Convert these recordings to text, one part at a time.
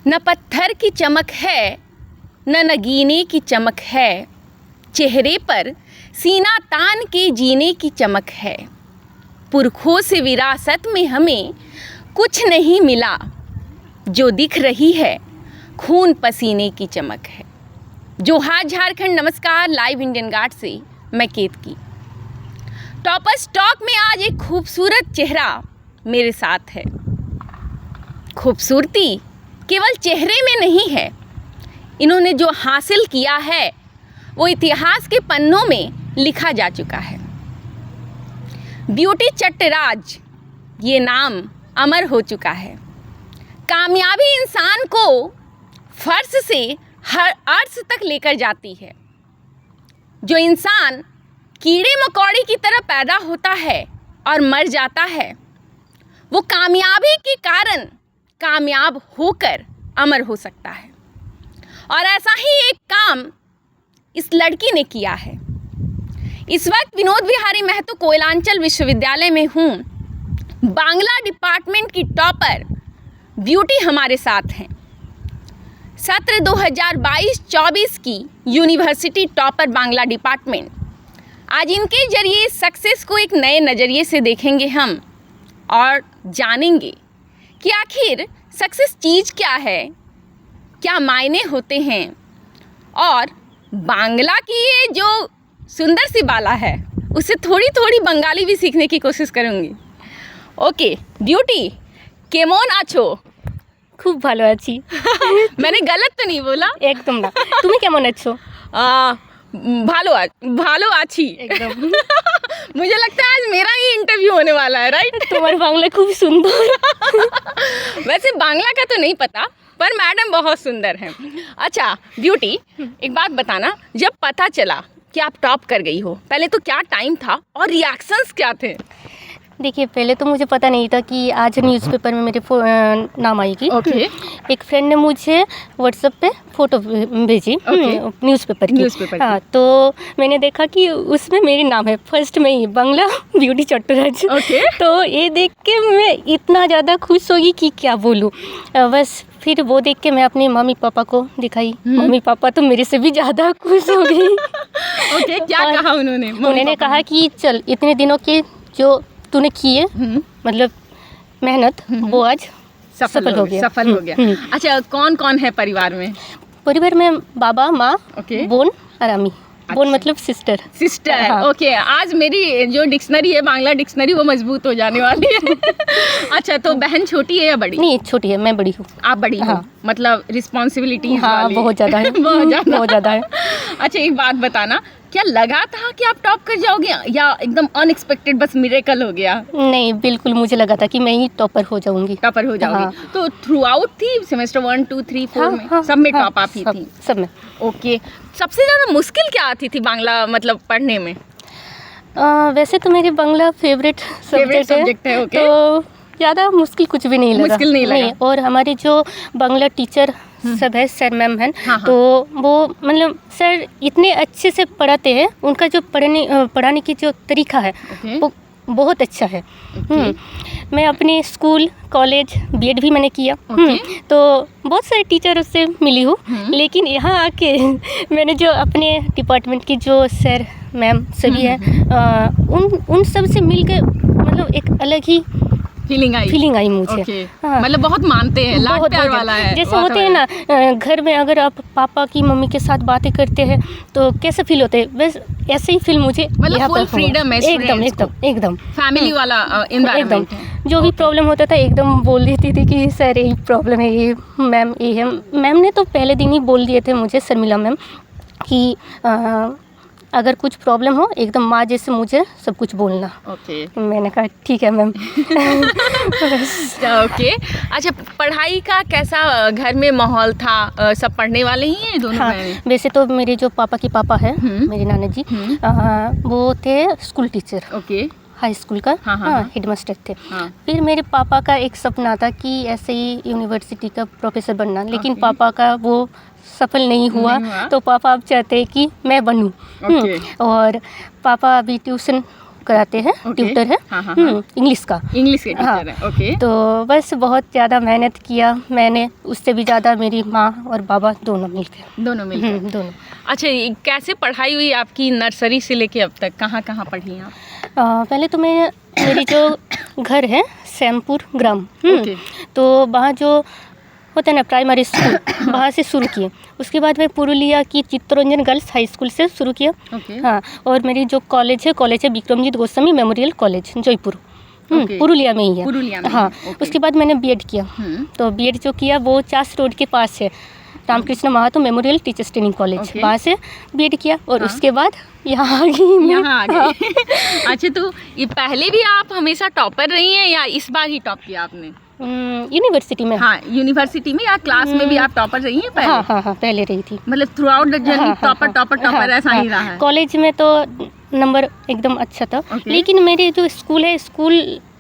न पत्थर की चमक है न नगीने की चमक है, चेहरे पर सीना तान के जीने की चमक है। पुरखों से विरासत में हमें कुछ नहीं मिला, जो दिख रही है खून पसीने की चमक है। जोहार झारखंड, नमस्कार। लाइव इंडियन गार्ड से मैं केतकी। टॉपर्स टॉक में आज एक खूबसूरत चेहरा मेरे साथ है। खूबसूरती केवल चेहरे में नहीं है, इन्होंने जो हासिल किया है वो इतिहास के पन्नों में लिखा जा चुका है। ब्यूटी चट्टराज ये नाम अमर हो चुका है। कामयाबी इंसान को फर्श से हर अर्श तक लेकर जाती है। जो इंसान कीड़े मकोड़े की तरह पैदा होता है और मर जाता है, वो कामयाबी के कारण कामयाब होकर अमर हो सकता है। और ऐसा ही एक काम इस लड़की ने किया है। इस वक्त विनोद विहारी महतो कोयलांचल विश्वविद्यालय में हूँ। बांग्ला डिपार्टमेंट की टॉपर ब्यूटी हमारे साथ हैं। सत्र 2022-24 की यूनिवर्सिटी टॉपर बांग्ला डिपार्टमेंट। आज इनके जरिए सक्सेस को एक नए नज़रिए से देखेंगे हम और जानेंगे कि आखिर सक्सेस चीज़ क्या है, क्या मायने होते हैं, और बांग्ला की ये जो सुंदर सी बाला है उससे थोड़ी थोड़ी बंगाली भी सीखने की कोशिश करूँगी। ओके ब्यूटी, केमन आछो? খুব ভালো আছি। मैंने गलत तो नहीं बोला? একদম না। তুমি কেমন আছো? ভালো আছি একদম। मुझे लगता है आज मेरा ही इंटरव्यू होने वाला है, राइट? তোমার বাংলা খুব সুন্দর। वैसे बांग्ला का तो नहीं पता, पर मैडम बहुत सुंदर हैं। अच्छा ब्यूटी, एक बात बताना, जब पता चला कि आप टॉप कर गई हो, पहले तो क्या टाइम था और रिएक्शंस क्या थे? देखिए, पहले तो मुझे पता नहीं था कि आज न्यूज़पेपर में मेरे नाम आएगी। ओके। एक फ्रेंड ने मुझे व्हाट्सएप पे फ़ोटो भेजी न्यूज़पेपर की। हाँ, तो मैंने देखा कि उसमें मेरी नाम है फर्स्ट में ही, बांग्ला ब्यूटी चट्टराज। ओके। तो ये देख के मैं इतना ज़्यादा खुश होगी कि क्या बोलूँ। बस फिर वो देख के मैं अपने मम्मी पापा को दिखाई। मम्मी पापा तो मेरे से भी ज़्यादा खुश हो गई। ओके, क्या कहा उन्होंने? उन्होंने कहा कि चल, इतने दिनों के जो तूने किए मतलब मेहनत, वो आज सफल हो गया। अच्छा, कौन कौन है परिवार में? परिवार में बाबा, माँ, ओके, बोन और अम्मी। बोन मतलब सिस्टर। हाँ। ओके, आज मेरी जो डिक्शनरी है, बांग्ला डिक्शनरी, वो मजबूत हो जाने वाली है। अच्छा, तो बहन छोटी है या बड़ी? नहीं, छोटी है, मैं बड़ी हूँ। आप बड़ी हो? मतलब रिस्पॉन्सिबिलिटी? हाँ, बहुत ज़्यादा है। बहुत ज़्यादा है। अच्छा, एक बात बताना, क्या लगा था कि आप टॉप कर जाओगे या एकदम अनएक्सपेक्टेड बस मिरेकल हो गया? नहीं, बिल्कुल मुझे लगा था कि मैं ही टॉपर हो जाऊंगी। टॉपर हो जाओगी? हाँ। तो थ्रू आउट थी सेमेस्टर 1, 2, 3, 4 में? हाँ, सब में टॉप आप ही थी? सब में। ओके। सबसे ज़्यादा मुश्किल क्या आती थी बांग्ला मतलब पढ़ने में? वैसे तो मेरी बांग्ला फेवरेट सब्जेक्ट है। ओके। तो ज़्यादा मुश्किल कुछ भी नहीं लगा। मुश्किल नहीं लगा। और हमारे जो बांग्ला टीचर सब है, सर मैम हैं। हाँ। तो वो मतलब सर इतने अच्छे से पढ़ाते हैं, उनका जो पढ़ाने की जो तरीका है वो बहुत अच्छा है। मैं अपने स्कूल, कॉलेज, बीएड भी मैंने किया। तो बहुत सारे टीचर उससे मिली हूँ। लेकिन यहाँ आके मैंने जो अपने डिपार्टमेंट की जो सर मैम सभी हैं, उन सब से मिल के मतलब एक अलग ही फीलिंग आई मुझे। हाँ। मतलब बहुत मानते हैं, लाड प्यार वाला है। जैसे होते हैं ना, घर में अगर आप पापा की मम्मी के साथ बातें करते हैं तो कैसे फील होते हैं, बस ऐसे ही फील मुझे मतलब फुल फ्रीडम है, एकदम फैमिली वाला एनवायरनमेंट है। जो भी प्रॉब्लम होता था एकदम बोल देती थी कि सर यही प्रॉब्लम है, ये मैम ये है। मैम ने तो पहले दिन ही बोल दिए थे मुझे, शर्मिला मैम, कि अगर कुछ प्रॉब्लम हो एकदम माँ जैसे मुझे सब कुछ बोलना। ओके। मैंने कहा ठीक है मैम। ओके। अच्छा, पढ़ाई का कैसा घर में माहौल था? सब पढ़ने वाले ही हैं दोनों? हाँ, वैसे तो मेरे जो पापा की पापा है, मेरे नाना जी, वो थे school teacher. Okay. High school का। हाँ, हेडमास्टर थे। फिर मेरे पापा का एक सपना था कि ऐसे ही यूनिवर्सिटी का प्रोफेसर बनना, लेकिन पापा का वो सफल नहीं हुआ। तो पापा अब चाहते हैं कि मैं बनूं। और पापा अभी ट्यूशन कराते हैं, ट्यूटर है। इंग्लिश का, इंग्लिश के टीचर है। ओके। तो बस बहुत ज़्यादा मेहनत किया मैंने, उससे भी ज़्यादा मेरी माँ और बाबा दोनों मिलकर। दोनों। अच्छा, ये कैसे पढ़ाई हुई आपकी नर्सरी से लेके अब तक, कहाँ कहाँ पढ़ी आप? पहले तो मेरी जो घर है सैमपुर ग्राम, तो वहाँ जो होता है ना प्राइमरी स्कूल, वहाँ से शुरू किए। उसके बाद मैं पुरुलिया की चित्तरंजन गर्ल्स हाई स्कूल से शुरू किया। हाँ, और मेरी जो कॉलेज है विक्रमजीत गोस्वामी मेमोरियल कॉलेज जयपुर, पुरुलिया में ही है। पुरुलिया में। हाँ, उसके बाद मैंने बीएड किया। तो बीएड जो किया वो चास रोड के पास है, रामकृष्ण महातो मेमोरियल टीचर्स ट्रेनिंग कॉलेज, वहाँ से बीएड किया। और उसके बाद यहाँ आ गई मैं। अच्छा, तो ये पहले भी आप हमेशा टॉपर रही हैं या इस बार ही टॉप किया आपने? यूनिवर्सिटी में। हाँ, यूनिवर्सिटी में या क्लास में भी आप टॉपर रही हैं पहले? हाँ, पहले रही थी। मतलब through out the journey topper ऐसा ही रहा है? कॉलेज में तो नंबर एकदम अच्छा था, लेकिन मेरे जो स्कूल है, स्कूल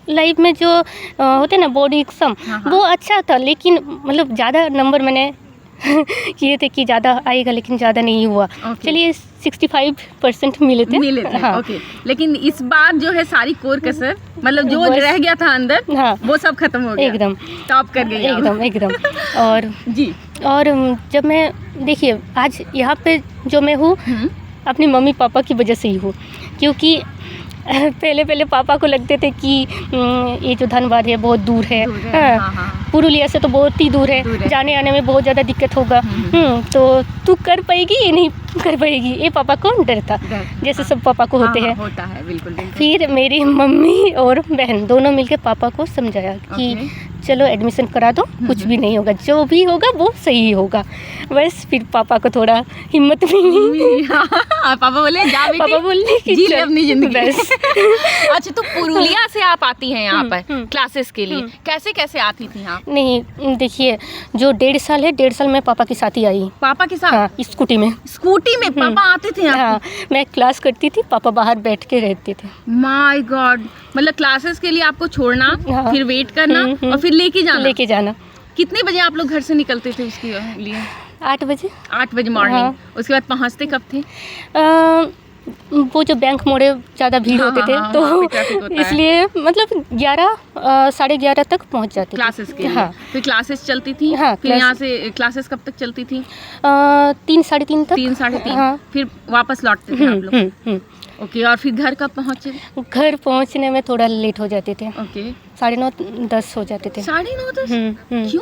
लाइफ में जो होते ना बोर्ड एग्जाम, वो अच्छा था, लेकिन मतलब ज़्यादा नंबर मैंने किए थे कि ज़्यादा आएगा, लेकिन ज़्यादा नहीं हुआ। चलिए 65% मिले थे। हाँ। ओके। लेकिन इस बार जो है सारी कोर कसर, मतलब जो रह गया था अंदर, वो सब खत्म हो गया, एकदम टॉप कर गई एकदम। और जी, और जब मैं देखिए आज यहाँ पे जो मैं हूँ, अपनी मम्मी पापा की वजह से ही हूँ, क्योंकि पहले पापा को लगते थे कि ये जो धनबाद है बहुत दूर है, पुरुलिया से तो बहुत ही दूर है, जाने आने में बहुत ज़्यादा दिक्कत होगा, तो तू कर पाएगी ये नहीं कर पाएगी, ये पापा को डर था, जैसे सब पापा को होते हैं। होता है, बिल्कुल। फिर मेरी मम्मी और बहन दोनों मिलकर पापा को समझाया कि चलो एडमिशन करा दो, कुछ भी नहीं होगा, जो भी होगा वो सही होगा। बस फिर पापा को थोड़ा हिम्मत मिली। पापा बोले जा बेटी, पापा बोले कि जी ले अपनी जिंदगी। बस। अच्छा, तो पुरुलिया से आप आती हैं यहाँ पर क्लासेस के लिए, कैसे आती थी आप? नहीं, देखिए जो 1.5 साल है, 1.5 साल मैं पापा के साथ ही आई। पापा के साथ? हाँ, स्कूटी में पापा आते थे? हाँ, मैं क्लास करती थी, पापा बाहर बैठ के रहते थे। माय गॉड, मतलब क्लासेस के लिए आपको छोड़ना, फिर वेट करना और फिर लेके जाना। कितने बजे आप लोग घर से निकलते थे उसके लिए? 8 बजे। 8 बजे मॉर्निंग। उसके बाद पहुँचते कब थे? वो जो बैंक मोड़े ज़्यादा भीड़ होते थे, तो इसलिए मतलब 11 साढ़े 11 तक पहुंच जाते क्लासेस के लिए। फिर क्लासेस चलती थी? फिर यहाँ से क्लासेस कब तक चलती थी? 3 साढ़े 3 तक। 3 साढ़े 3। फिर वापस लौटते थे आप लोग? ओके। और फिर घर कब पहुँचे? घर पहुँचने में थोड़ा लेट हो जाते थे। ओके। 9:30 10 हो जाते थे। 9:30? क्यों?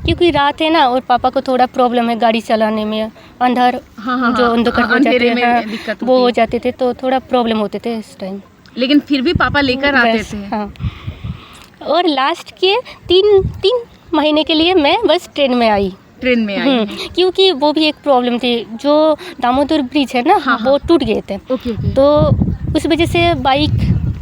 क्योंकि रात है ना, और पापा को थोड़ा प्रॉब्लम है गाड़ी चलाने में, अंधार जो अंधकार हो जाते हैं वो हो जाते थे, तो थोड़ा प्रॉब्लम होते थे इस टाइम। लेकिन फिर भी पापा लेकर आते थे? हाँ। और लास्ट के 3 महीने के लिए मैं बस ट्रेन में आई। क्योंकि वो भी एक प्रॉब्लम थी, जो दामोदर ब्रिज है ना, वो टूट गए थे। तो उस वजह से बाइक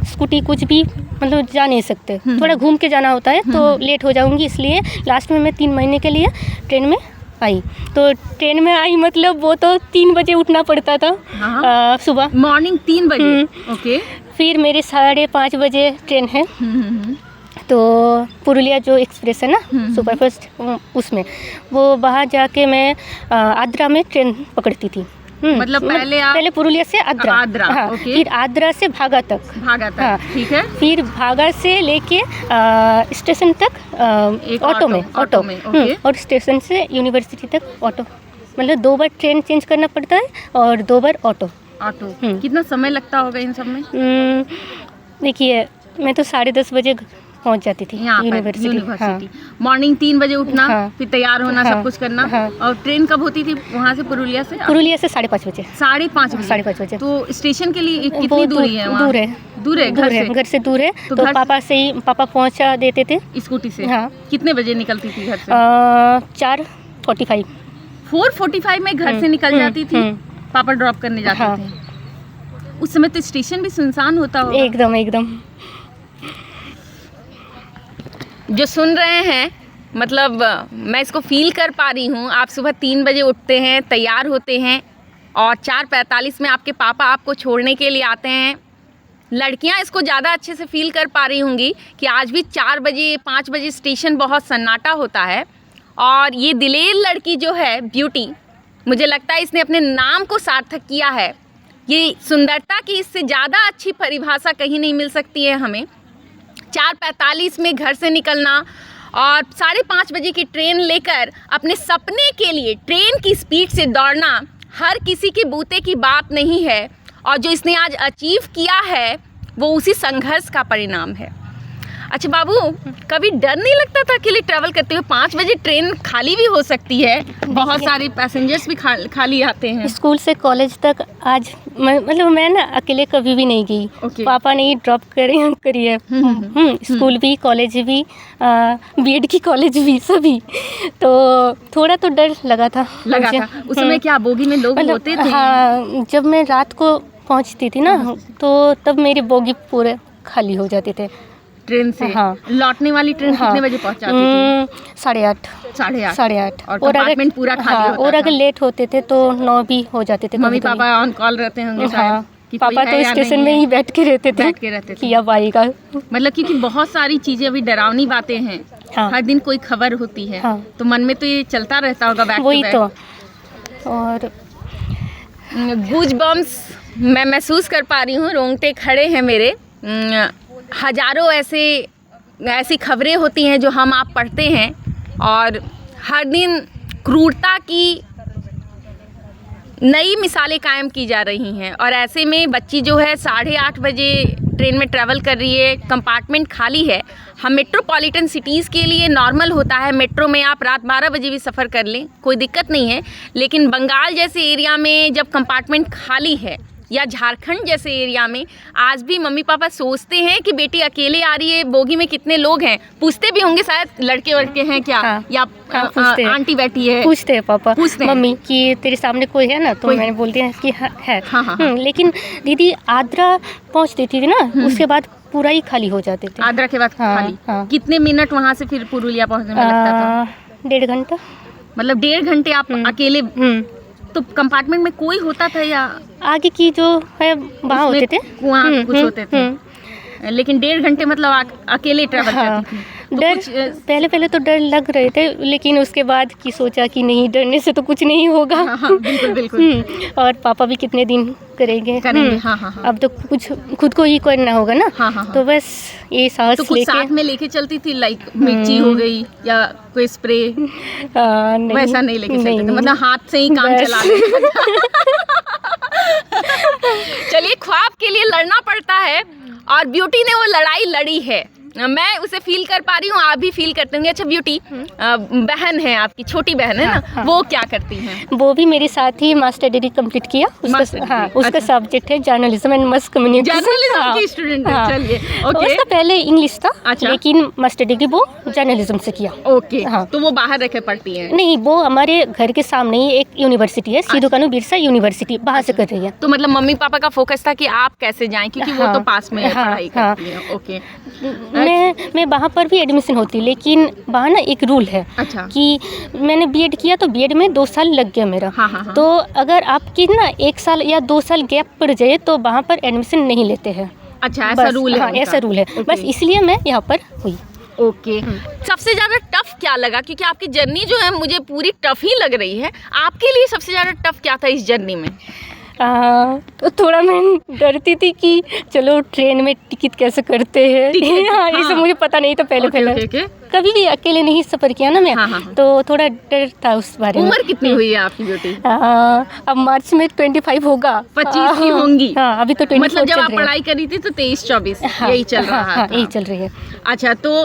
स्कूटी कुछ भी मतलब जा नहीं सकते, थोड़ा घूम के जाना होता है, तो लेट हो जाऊंगी, इसलिए लास्ट में मैं 3 महीने के लिए ट्रेन में आई। तो ट्रेन में आई मतलब वो तो 3 बजे उठना पड़ता था सुबह, मॉर्निंग 3 बजे। ओके। फिर मेरे 5:30 बजे ट्रेन है, तो पुरुलिया जो एक्सप्रेस है ना सुपरफास्ट, उसमें वो वहाँ जाके मैं आद्रा में ट्रेन पकड़ती थी। मतलब पहले पुरुलिया से आद्रा। हाँ, फिर आद्रा से भागा तक। हाँ, ठीक है। फिर भागा से लेके स्टेशन तक ऑटो में और स्टेशन से यूनिवर्सिटी तक ऑटो, मतलब 2 बार ट्रेन चेंज करना पड़ता है और 2 बार ऑटो। कितना समय लगता होगा इन सब में? देखिए मैं तो 10:30 बजे पहुंच जाती थी यूनिवर्सिटी। मॉर्निंग 3 बजे उठना, फिर तैयार होना, सब कुछ करना। और ट्रेन कब होती थी वहाँ से पुरुलिया से? 5:30 बजे। 5:30 बजे। तो स्टेशन के लिए कितनी दूरी है वहाँ? दूर है घर से दूर है, तो पापा से ही पापा पहुँचा देते थे स्कूटी से। हाँ। कितने बजे निकलती थी घर से? 4:45। 4:45 में घर से निकल जाती थी, पापा ड्रॉप करने जाते थे। उस समय तो स्टेशन भी सुनसान होता होगा। एकदम। जो सुन रहे हैं, मतलब मैं इसको फील कर पा रही हूँ। आप सुबह 3 बजे उठते हैं, तैयार होते हैं और 4:45 में आपके पापा आपको छोड़ने के लिए आते हैं। लड़कियाँ इसको ज़्यादा अच्छे से फील कर पा रही होंगी कि आज भी 4 बजे 5 बजे स्टेशन बहुत सन्नाटा होता है। और ये दिलेर लड़की जो है ब्यूटी, मुझे लगता है इसने अपने नाम को सार्थक किया है। ये सुंदरता की इससे ज़्यादा अच्छी परिभाषा कहीं नहीं मिल सकती है हमें। 4:45 में घर से निकलना और 5:30 बजे की ट्रेन लेकर अपने सपने के लिए ट्रेन की स्पीड से दौड़ना हर किसी के बूते की बात नहीं है, और जो इसने आज अचीव किया है वो उसी संघर्ष का परिणाम है। अच्छा बाबू, कभी डर नहीं लगता था अकेले ट्रैवल करते हुए? 5 बजे ट्रेन खाली भी हो सकती है, बहुत सारे पैसेंजर्स भी खाली आते हैं। स्कूल से कॉलेज तक आज मतलब मैं ना अकेले कभी भी नहीं गई। पापा ने ही ड्रॉप करी है। स्कूल भी, कॉलेज भी, बीएड की कॉलेज भी, सभी। तो थोड़ा तो डर लगा था। उस समय क्या बोगी में लोग होते थे? हाँ, जब मैं रात को पहुंचती थी ना तो तब मेरी बोगी पूरे खाली हो जाते थे ट्रेन से। हाँ। लौटने वाली ट्रेन कितने बजे पहुंचाती थी? 8:30 और कंपार्टमेंट पूरा खाली होता और अगर लेट होते थे तो 9 भी हो जाते थे। मम्मी पापा ऑन कॉल रहते होंगे शायद कि पापा तो स्टेशन में ही बैठ के रहते थे कि अब आएगा। मतलब क्योंकि बहुत सारी चीजें अभी डरावनी बातें हैं। हाँ। हर दिन कोई खबर होती है। हाँ। तो मन में तो ये चलता रहता होगा बैक वही तो। और गूज बम्स मैं महसूस कर पा रही हूँ, रोंगटे खड़े हैं मेरे। हजारों ऐसी खबरें होती हैं जो हम आप पढ़ते हैं, और हर दिन क्रूरता की नई मिसालें कायम की जा रही हैं। और ऐसे में बच्ची जो है 8:30 बजे ट्रेन में ट्रैवल कर रही है, कंपार्टमेंट खाली है। हम मेट्रोपॉलिटन सिटीज़ के लिए नॉर्मल होता है, मेट्रो में आप रात 12 बजे भी सफ़र कर लें, कोई दिक्कत नहीं है। लेकिन बंगाल जैसे एरिया में जब कंपार्टमेंट खाली है, या झारखंड जैसे एरिया में आज भी मम्मी पापा सोचते हैं कि बेटी अकेले आ रही है, बोगी में कितने लोग हैं। पूछते भी होंगे शायद, लड़के वड़के हैं क्या? हाँ, या आंटी बैठी है? पूछते हैं पापा, मम्मी कि तेरे सामने कोई है ना? तो मैंने बोलती है कि है। हाँ। लेकिन दीदी आद्रा पहुँचती थी ना, उसके बाद पूरा ही खाली हो जाते थे। आद्रा के बाद खाली? कितने मिनट वहाँ से फिर पुरुलिया पहुँचने में लगता था? 1.5 घंटा। मतलब 1.5 घंटे आप अकेले? तो कंपार्टमेंट में कोई होता था या आगे की जो है वहाँ होते थे, कुआं कुछ होते थे? लेकिन 1.5 घंटे मतलब अकेले ट्रैवल करती थी। तो डर पहले तो डर लग रहे थे, लेकिन उसके बाद की सोचा कि नहीं, डरने से तो कुछ नहीं होगा। हाँ, बिल्कुल। और पापा भी कितने दिन करेंगे। हाँ। अब तो कुछ खुद को ही करना होगा ना। हाँ। तो बस ये साथ तो कुछ साथ में लेके चलती थी, लाइक मिर्ची हो गई या कोई स्प्रे? वैसा नहीं लेके चलते थे, मतलब हाथ से ही काम चला लेते। चलिए, ख्वाब के लिए लड़ना पड़ता है और ब्यूटी ने वो लड़ाई लड़ी है। मैं उसे फील कर पा रही हूँ, आप भी फील करते होंगे। अच्छा ब्यूटी, बहन है आपकी, छोटी बहन है ना? हाँ। वो क्या करती हैं? वो भी मेरे साथ ही मास्टर डिग्री कंप्लीट किया। उसका सब्जेक्ट है जर्नलिज्म एंड मस कम्युनिकेशन। जर्नलिज्म की स्टूडेंट है। चलिए, ओके। उसका पहले इंग्लिश था। अच्छा। लेकिन मास्टर डिग्री वो जर्नलिज्म से किया। ओके। हाँ। तो वो बाहर रखे पढ़ती है? नहीं, वो हमारे घर के सामने ही एक यूनिवर्सिटी है, सिधू कान्हू बिरसा यूनिवर्सिटी, वहाँ से कर रही है। तो मतलब मम्मी पापा का फोकस था कि आप कैसे जाएं, क्योंकि वो तो पास में पढ़ाई करती है। ओके। मैं वहाँ पर भी एडमिशन होती, लेकिन वहाँ ना एक रूल है। अच्छा। कि मैंने बीएड किया तो बीएड में 2 साल लग गया मेरा। हाँ। तो अगर आपकी ना 1 साल या 2 साल गैप पड़ जाए तो वहाँ पर एडमिशन नहीं लेते हैं। अच्छा, ऐसा रूल है? हाँ, ऐसा रूल है। बस इसलिए मैं यहाँ पर हुई। ओके। सबसे ज़्यादा टफ क्या लगा? क्योंकि आपकी जर्नी जो है मुझे पूरी टफ ही लग रही है। आपके लिए सबसे ज़्यादा टफ क्या था इस जर्नी में? तो थोड़ा मैं डरती थी कि चलो ट्रेन में टिकट कैसे करते हैं। हाँ, ये मुझे पता नहीं था पहले। कभी भी अकेले नहीं सफ़र किया ना मैं। हाँ। तो थोड़ा डर था उस बारे में। उम्र कितनी हुई है आपकी बेटी? अब मार्च में 25 होगा। 25 की होंगी। हाँ, अभी तो 24 मतलब जब आप पढ़ाई करी थी तो 23-24 यही चल रहा था। यही चल रही है। अच्छा, तो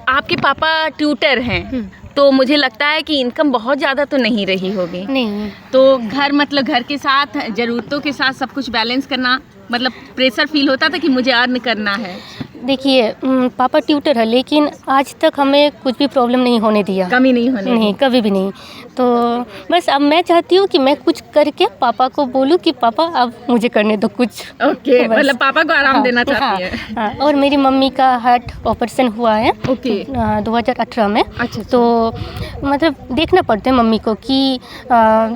आपके पापा ट्यूटर हैं, तो मुझे लगता है कि इनकम बहुत ज़्यादा तो नहीं रही होगी। नहीं। तो घर के साथ, ज़रूरतों के साथ सब कुछ बैलेंस करना, मतलब प्रेशर फील होता था कि मुझे अर्न करना है? देखिए, पापा ट्यूटर है, लेकिन आज तक हमें कुछ भी प्रॉब्लम नहीं होने दिया। कमी नहीं होने? नहीं, कभी भी नहीं। तो बस अब मैं चाहती हूँ कि मैं कुछ करके पापा को बोलूँ कि पापा अब मुझे करने दो कुछ। ओके। मतलब पापा को आराम देना चाहती है। हाँ। और मेरी मम्मी का हार्ट ऑपरेशन हुआ है। ओके। 2018 में। अच्छा। तो मतलब देखना पड़ता है मम्मी को कि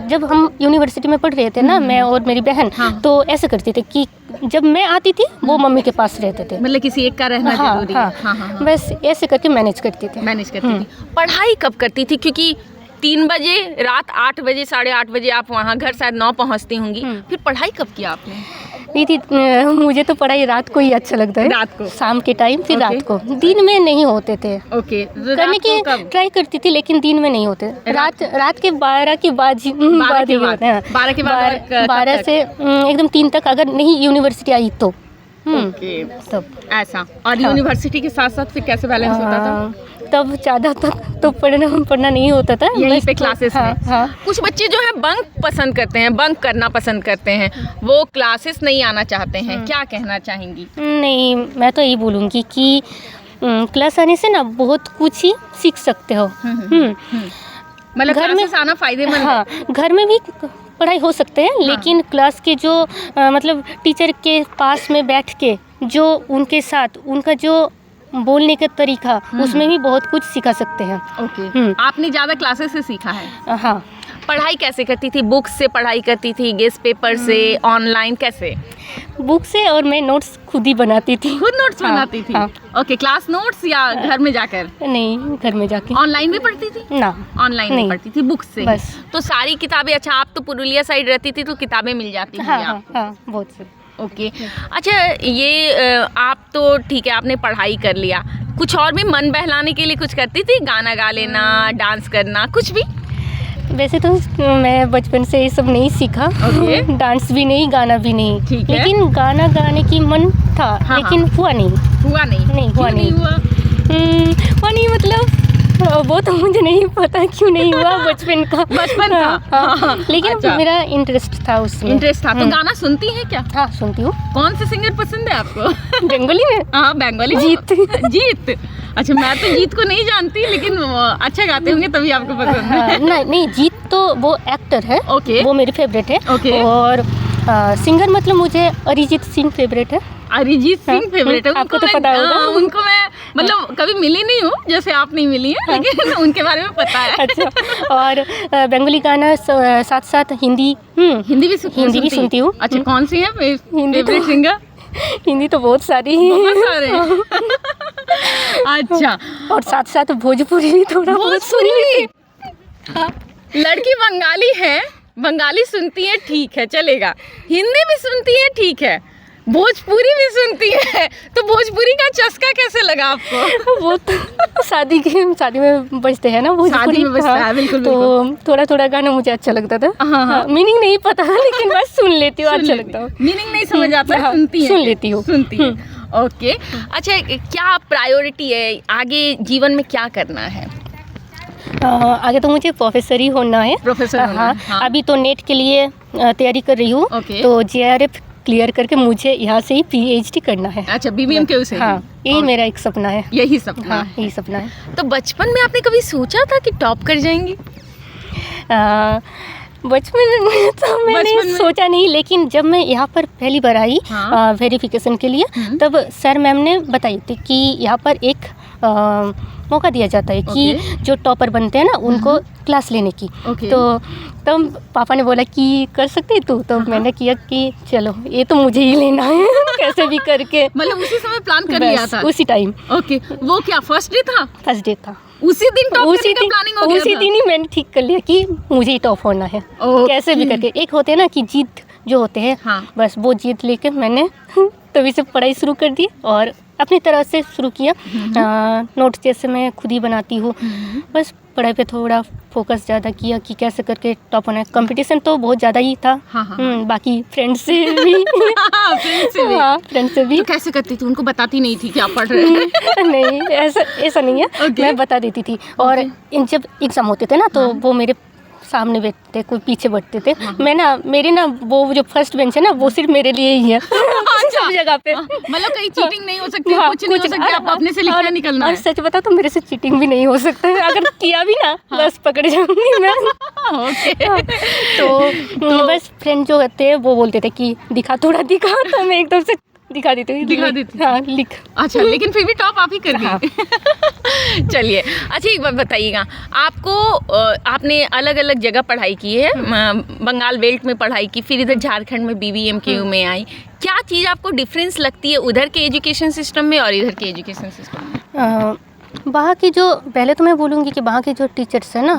जब हम यूनिवर्सिटी में पढ़ रहे थे ना, मैं और मेरी बहन, तो ऐसे करते थे कि जब मैं आती थी वो मम्मी के पास रहते थे। मतलब किसी एक का रहना जरूरी है। हाँ। बस ऐसे करके मैनेज करती थी। पढ़ाई कब करती थी? क्योंकि 3 बजे, रात 8 बजे, 8:30 बजे आप वहाँ घर शायद 9 पहुँचती होंगी। फिर पढ़ाई कब किया आपने? नहीं थी, मुझे तो पढ़ाई रात को ही अच्छा लगता है। रात को? शाम के टाइम, फिर रात को। दिन में नहीं होते थे। ओके, करने की ट्राई करती थी लेकिन दिन में नहीं होते। रात के 12 के बाद ही होते हैं। 12 के बाद 12 से एकदम 3 तक, अगर नहीं यूनिवर्सिटी आई तो। ओके, तब ऐसा। और यूनिवर्सिटी के साथ साथ फिर कैसे बैलेंस होता था? तब ज़्यादा तक तो पढ़ना नहीं होता था, यहीं बस पे तो- क्लासेस हाँ, में। हाँ। कुछ बच्चे जो है बंक पसंद करते हैं, बंक करना पसंद करते हैं, वो क्लासेस नहीं आना चाहते हैं, क्या कहना चाहेंगी? नहीं, मैं तो यही बोलूँगी कि क्लास आने से ना बहुत कुछ ही सीख सकते हो। मतलब घर में- क्लासेस आना फायदेमंद है। हाँ, घर में भी पढ़ाई हो सकते हैं, लेकिन क्लास के जो मतलब टीचर के पास में बैठ के जो उनके साथ उनका जो बोलने का तरीका, उसमें भी बहुत कुछ सिखा सकते हैं। ओके, आपने ज़्यादा क्लासेस से सीखा है? हाँ। पढ़ाई कैसे करती थी? बुक्स से पढ़ाई करती थी, गेस्ट पेपर से, ऑनलाइन, कैसे? बुक से, और मैं नोट्स खुद ही बनाती थी। खुद नोट्स हाँ, बनाती थी? हाँ। ओके, क्लास नोट्स या घर में जाकर? नहीं, घर में जाके। ऑनलाइन भी पढ़ती थी? ना, ऑनलाइन नहीं पढ़ती थी, बुक्स से? बस। तो सारी किताबें, अच्छा आप तो पुरुलिया साइड रहती थी तो किताबें मिल जाती थी हाँ, आपको? हाँ, बहुत से। ओके, अच्छा ये आप तो ठीक है, आपने पढ़ाई कर लिया, कुछ और भी मन बहलाने के लिए कुछ करती थी? गाना गा लेना, डांस करना, कुछ भी? वैसे तो मैं बचपन से ये सब नहीं सीखा। ओके। डांस भी नहीं, गाना भी नहीं। ठीक है। लेकिन गाना गाने की मन था, हाँ, लेकिन हुआ नहीं। हुआ नहीं? नहीं, हुआ क्यों नहीं। हुआ नहीं, मतलब वो तो मुझे नहीं पता क्यों नहीं हुआ। बचपन का हाँ, हाँ। लेकिन अच्छा। मेरा इंटरेस्ट था उसमें। इंटरेस्ट था तो गाना सुनती है क्या? हाँ, सुनती हूँ। कौन से सिंगर पसंद है आपको? बंगाली में हाँ, बंगाली। जीत। जीत? अच्छा, मैं तो जीत को नहीं जानती, लेकिन वो अच्छा गाते होंगे तभी आपको पसंद है। हाँ, नहीं, जीत तो वो एक्टर है। ओके। वो मेरी फेवरेट है। ओके। और सिंगर मतलब मुझे अरिजीत सिंह फेवरेट है। अरिजीत सिंह फेवरेट है? आपको तो उनको पता मैं- होगा। उनको मैं मतलब कभी मिली नहीं हूँ, जैसे आप नहीं मिली हैं, लेकिन उनके बारे में पता है। अच्छा। और बंगाली गाना साथ साथ हिंदी हिंदी भी सुनती हूँ। अच्छा, कौन सी है हिंदी फेवरेट तो- सिंगर? हिंदी तो बहुत सारी बहुत सारे हैं। अच्छा, और साथ साथ भोजपुरी भी थोड़ा बहुत सुन भोजपुरी लेती हूँ। लड़की बंगाली है, बंगाली सुनती है, ठीक है, चलेगा। हिंदी भी सुनती है, ठीक है, भोजपुरी भी सुनती है, तो भोजपुरी का चस्का कैसे लगा आपको? वो तो शादी में बजते हैं ना भोजपुरी। शादी में बजता है, बिल्कुल, तो थोड़ा थोड़ा गाना मुझे अच्छा लगता था। हाँ। मीनिंग नहीं पता लेकिन बस सुन लेती हूँ, अच्छा लगता है। मीनिंग नहीं समझ आता है, हाँ, सुनती है? सुन लेती हूँ। सुनती है। ओके, अच्छा क्या प्रायोरिटी है, आगे जीवन में क्या करना है? आगे तो मुझे प्रोफेसर ही होना है। प्रोफेसर होना है, हाँ। अभी तो नेट के लिए तैयारी कर रही हूँ। ओके। तो JRF क्लियर करके मुझे यहाँ से ही PhD करना है। अच्छा, BBM के उसे? हाँ, यही मेरा एक सपना है। यही सपना हाँ, है। यही सपना है। तो बचपन में आपने कभी सोचा था कि टॉप कर जाएंगी? बचपन में तो मैंने बचपन में? सोचा नहीं, लेकिन जब मैं यहाँ पर पहली बार आई हाँ। वेरिफिकेशन के लिए, तब सर मैम ने बताई थी कि यहाँ पर एक मौका दिया जाता है कि जो टॉपर बनते हैं ना उनको क्लास लेने की। ओके। तो तब पापा ने बोला कि कर सकती है तू, तो मैंने किया कि चलो ये तो मुझे ही लेना है कैसे भी करके। मतलब उसी समय प्लान कर लिया बस था? उसी टाइम। ओके, वो क्या फर्स्ट डे था? फर्स्ट डे था। उसी दिन टॉप करने का प्लानिंग हो गया उसी था? दिन ही मैंने ठीक कर लिया कि मुझे ही टॉप होना है। ओके। कैसे भी करके। एक होते हैं ना कि जीत जो होते हैं, हाँ। बस वो जीत लेके मैंने तभी से पढ़ाई शुरू कर दी और अपनी तरह से शुरू किया। नोट्स जैसे मैं खुद ही बनाती हूँ। बस पढ़ाई पे थोड़ा फोकस ज़्यादा किया कि कैसे करके टॉप होना है। कंपटीशन तो बहुत ज़्यादा ही था। हाँ। बाकी फ्रेंड्स से भी फ्रेंड से भी? हाँ, फ्रेंड्स से भी। तो कैसे करती थी? उनको बताती नहीं थी कि आप पढ़ रहे हैं? नहीं, ऐसा नहीं है। Okay. मैं बता देती थी। और जब एग्ज़ाम होते थे ना तो वो मेरे सामने बैठते, कोई पीछे बैठते थे। मैं ना मेरे ना वो जो फर्स्ट बेंच है ना वो सिर्फ मेरे लिए ही है। सब जगह पे। मतलब कहीं चीटिंग नहीं हो सकती, हाँ, कुछ नहीं हो सकता, आप अपने से लिख के निकलना और है। सच बता तो मेरे से चीटिंग भी नहीं हो सकता है। अगर किया भी ना बस पकड़ जाऊंगी मैं। ओके। तो बस फ्रेंड जो होते हैं वो बोलते थे कि दिखा, थोड़ा दिखा, तो मैं एकदम से दिखा देती हूँ। दिखा देती थी? हाँ, लिख। अच्छा, लेकिन फिर भी टॉप आप ही कर हाँ। गई। चलिए, अच्छा एक बात बताइएगा, आपको आपने अलग अलग जगह पढ़ाई की है, बंगाल बेल्ट में पढ़ाई की, फिर इधर झारखंड में BBMKU में आई। क्या चीज़ आपको डिफरेंस लगती है उधर के एजुकेशन सिस्टम में और इधर के एजुकेशन सिस्टम में? वहाँ की जो, पहले तो मैं बोलूँगी कि वहाँ के जो टीचर्स हैं ना,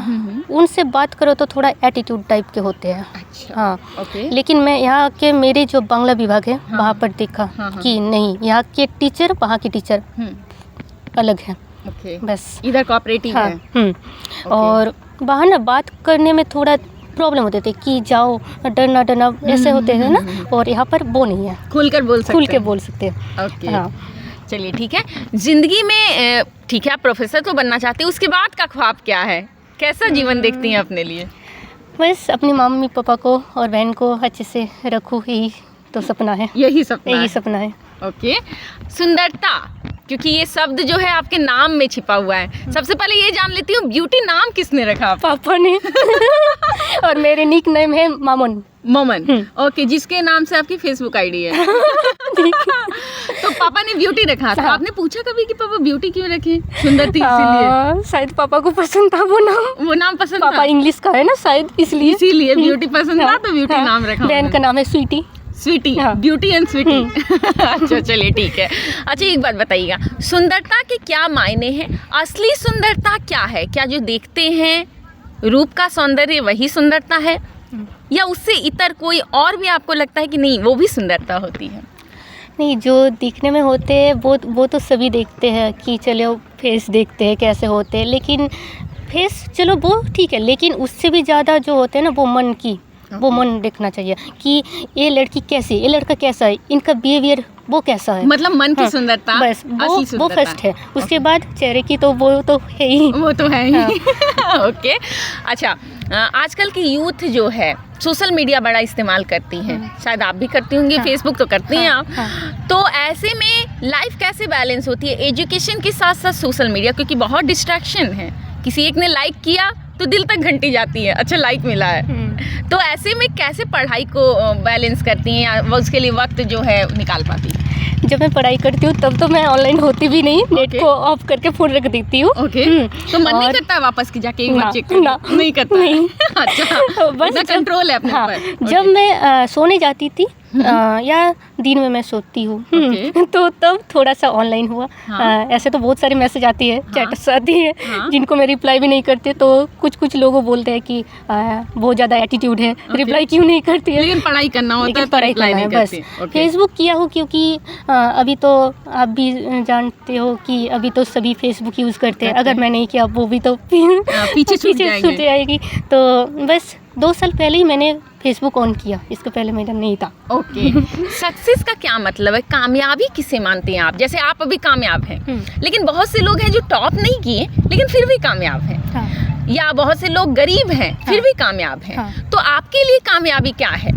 उनसे बात करो तो थोड़ा एटीट्यूड टाइप के होते हैं। अच्छा। हाँ। ओके। लेकिन मैं यहाँ के मेरे जो बांग्ला विभाग है वहाँ पर देखा कि नहीं, यहाँ के टीचर वहाँ के टीचर अलग हैं। ओके। बस इधर कोऑपरेटिव हाँ। है। और वहाँ ना बात करने में थोड़ा प्रॉब्लम होते थे कि जाओ, डरना डरना ऐसे होते हैं ना, और यहाँ पर वो नहीं है, खुलकर बोल सकते खुल के हैं। बोल सकते हैं। ओके। हाँ। चलिए ठीक है। जिंदगी में ठीक है, आप प्रोफेसर तो बनना चाहते हैं, उसके बाद का ख्वाब क्या है? कैसा जीवन देखती हैं अपने लिए? बस अपनी मम्मी पापा को और बहन को अच्छे से रखूँ, यही तो सपना है। यही सपना यही है। सपना है। ओके। सुंदरता, क्योंकि ये शब्द जो है आपके नाम में छिपा हुआ है, सबसे पहले ये जान लेती हूँ, ब्यूटी नाम किसने रखा आपका? पापा ने। और मेरे निक नेम है मामन। मोमन। ओके, जिसके नाम से आपकी फेसबुक आईडी है। तो पापा ने ब्यूटी रखा, तो आपने पूछा कभी कि पापा ब्यूटी क्यों रखे? सुंदर थी इसीलिए? शायद पापा को पसंद था वो नाम। वो नाम पसंद पापा था? इंग्लिश का है ना शायद, इसलिए। इसीलिए ब्यूटी पसंद था तो ब्यूटी नाम रखा। बहन का नाम है Sweety. Sweety. Beauty and Sweety. अच्छा चलिए ठीक है। अच्छा एक बात बताइएगा, सुंदरता के क्या मायने हैं? असली सुंदरता क्या है? क्या जो देखते हैं रूप का सौंदर्य वही सुंदरता है, या उससे इतर कोई और भी आपको लगता है कि नहीं वो भी सुंदरता होती है? नहीं, जो दिखने में होते हैं वो तो सभी देखते हैं कि चलो फेस देखते हैं कैसे होते हैं, लेकिन फेस चलो वो ठीक है, लेकिन उससे भी ज़्यादा जो होते हैं ना वो मन की, वो मन देखना चाहिए कि ये लड़की कैसी, ये लड़का कैसा है, इनका बिहेवियर वो कैसा है। मतलब मन की सुंदरता, बस वो सुंदरता। फर्स्ट है, उसके बाद चेहरे की तो वो तो है ही। वो तो है ही। ओके। अच्छा, आजकल की यूथ जो है सोशल मीडिया बड़ा इस्तेमाल करती है, शायद आप भी करती होंगी। फेसबुक तो करती हैं आप। तो ऐसे में लाइफ कैसे बैलेंस होती है एजुकेशन के साथ साथ सोशल मीडिया, क्योंकि बहुत डिस्ट्रैक्शन है। किसी एक ने लाइक किया तो दिल तक घंटी जाती है, अच्छा लाइक मिला है। तो ऐसे में कैसे पढ़ाई को बैलेंस करती हैं, या उसके लिए वक्त जो है निकाल पाती हैं? जब मैं पढ़ाई करती हूँ तब तो मैं ऑनलाइन होती भी नहीं, नेट को ऑफ करके फोन रख देती हूँ। ओके। तो मन नहीं करता है वापस की जाके एक बार चेक ना, नहीं करता नहीं। अच्छा, बस कंट्रोल है अपने ऊपर। जब मैं सोने जाती थी या दिन में मैं सोती हूँ, तो तब थोड़ा सा ऑनलाइन हुआ। ऐसे तो बहुत सारे मैसेज आती है, चैट्स आती है, जिनको मैं रिप्लाई भी नहीं करती। तो कुछ लोग बोलते हैं कि बहुत ज़्यादा एटीट्यूड है, रिप्लाई क्यों नहीं करती है। लेकिन पढ़ाई करना होता है, पढ़ाई करना है बस। फेसबुक किया हो क्योंकि अभी तो आप भी जानते हो कि अभी तो सभी फेसबुक यूज़ करते हैं। अगर मैं नहीं किया वो भी तो पीछे छूट जाएगी। तो बस 2 साल पहले ही मैंने फेसबुक ऑन किया, इसके पहले मेरा नहीं था। ओके। सक्सेस का क्या मतलब है? कामयाबी किसे मानते हैं आप? जैसे आप अभी कामयाब हैं, लेकिन बहुत से लोग हैं जो टॉप नहीं किए लेकिन फिर भी कामयाब हैं। या बहुत से लोग गरीब हैं फिर भी कामयाब हैं। तो आपके लिए कामयाबी क्या है?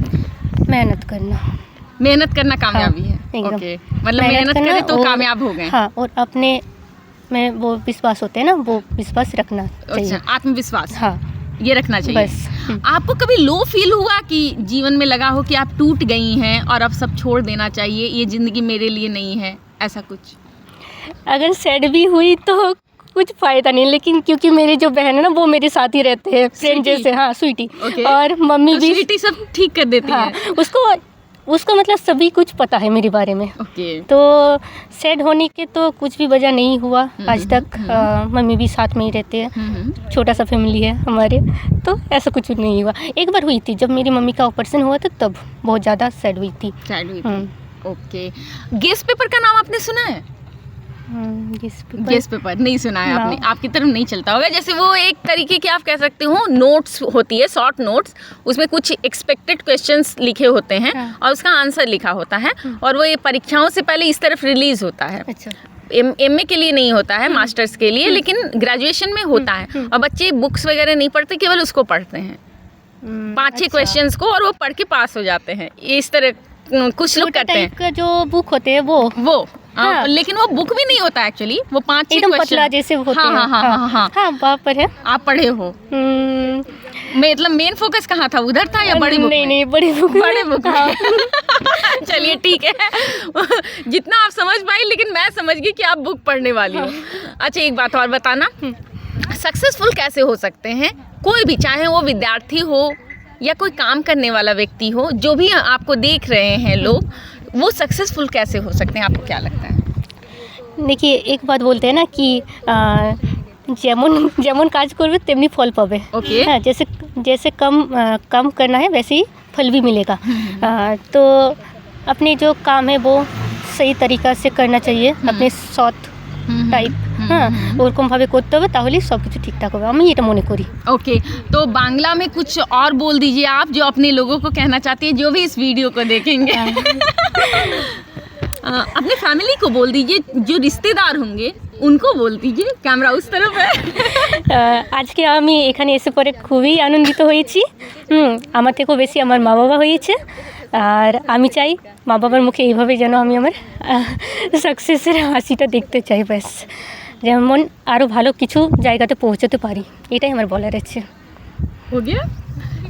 मेहनत करना। मेहनत करना कामयाबी है। ओके, मतलब मेहनत करें तो कामयाब हो गए। हाँ, और अपने में वो विश्वास होते हैं ना, वो विश्वास रखना चाहिए। अच्छा, आत्मविश्वास। हाँ, ये रखना चाहिए बस। आपको कभी लो फील हुआ कि जीवन में लगा हो कि आप टूट गई हैं और अब सब छोड़ देना चाहिए, ये ज़िंदगी मेरे लिए नहीं है, ऐसा कुछ? अगर सैड भी हुई तो कुछ फ़ायदा नहीं, लेकिन क्योंकि मेरी जो बहन है ना वो मेरे साथ ही रहते हैं, फ्रेंड जैसे। हाँ, स्वीटी। और मम्मी तो भी स्वीटी सब ठीक कर देती है। उसको मतलब सभी कुछ पता है मेरे बारे में। तो सैड होने के तो कुछ भी वजह नहीं हुआ आज तक। मम्मी भी साथ में ही रहते हैं, छोटा सा फैमिली है हमारे, तो ऐसा कुछ नहीं हुआ। एक बार हुई थी जब मेरी मम्मी का ऑपरेशन हुआ था, तब बहुत ज़्यादा सैड हुई थी। ओके। गेस्ट पेपर का नाम आपने सुना है? गेस्ट पेपर नहीं सुना है आपने? आपकी तरफ नहीं चलता होगा। जैसे वो एक तरीके की आप कह सकते हो नोट्स होती है, शॉर्ट नोट्स, उसमें कुछ एक्सपेक्टेड क्वेश्चंस लिखे होते हैं और उसका आंसर लिखा होता है, और वो ये परीक्षाओं से पहले इस तरफ रिलीज होता है। अच्छा। एमए के लिए नहीं होता है, मास्टर्स के लिए, लेकिन ग्रेजुएशन में होता है। और बच्चे बुक्स वगैरह नहीं पढ़ते, केवल उसको पढ़ते हैं 5-6 क्वेश्चंस को, और वो पढ़ के पास हो जाते हैं। इस तरह कुछ लोग करते हैं। का जो बुक होते हैं वो हाँ, लेकिन वो बुक भी नहीं होता एक्चुअली, वो 5-6 एकदम पतला जैसे होते हैं। हाँ, वहाँ पर है। आप पढ़े हो? मतलब मेन फोकस कहाँ था, उधर था या बड़ी बुक? नहीं, बड़ी बुक। चलिए ठीक है। जितना आप समझ पाई, लेकिन मैं समझ गई कि आप बुक पढ़ने वाली हो। अच्छा एक बात और बताना, सक्सेसफुल कैसे हो सकते हैं कोई भी, चाहे वो विद्यार्थी हो या कोई काम करने वाला व्यक्ति हो, जो भी आपको देख रहे हैं लोग, वो सक्सेसफुल कैसे हो सकते हैं, आपको क्या लगता है? देखिए एक बात बोलते हैं ना कि যেমন যেমন কাজ করবে তেমনি ফল পাবে। ओके हाँ, जैसे कम करना है वैसे ही फल भी मिलेगा। तो अपने जो काम है वो सही तरीका से करना चाहिए, अपने সৎ টাইপ হ্যাঁ ওরকমভাবে করতে হবে, তাহলেই সব কিছু ঠিকঠাক হবে, আমি এটা মনে করি। ओके तो बांग्ला में कुछ और बोल दीजिए आप, जो अपने लोगों को कहना चाहती है जो भी इस वीडियो को देखेंगे। अपने फैमिली को बोल दीजिए, जो रिश्तेदार होंगे उनको बोल दीजिए, कैमरा उस तरफ है। আজকে আমি এখানে এসে পরে খুবই আনন্দিত হয়েছি। আমার থেকেও বেশি আমার মা বাবা হয়েছে, আর আমি চাই মা বাবার মুখে এইভাবে যেন আমি আমার সাকসেসের হাসিটা দেখতে চাই, ব্যাস যেমন আরও ভালো কিছু জায়গাতে পৌঁছতে পারি, এটাই আমার বলার আছে। हो गया?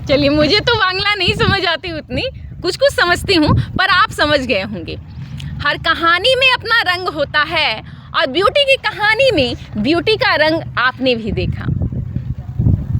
चलिए, मुझे तो बांग्ला नहीं समझ आती उतनी, कुछ कुछ समझती हूँ, पर आप समझ गए होंगे। हर कहानी में अपना रंग होता है, और ब्यूटी की कहानी में ब्यूटी का रंग आपने भी देखा।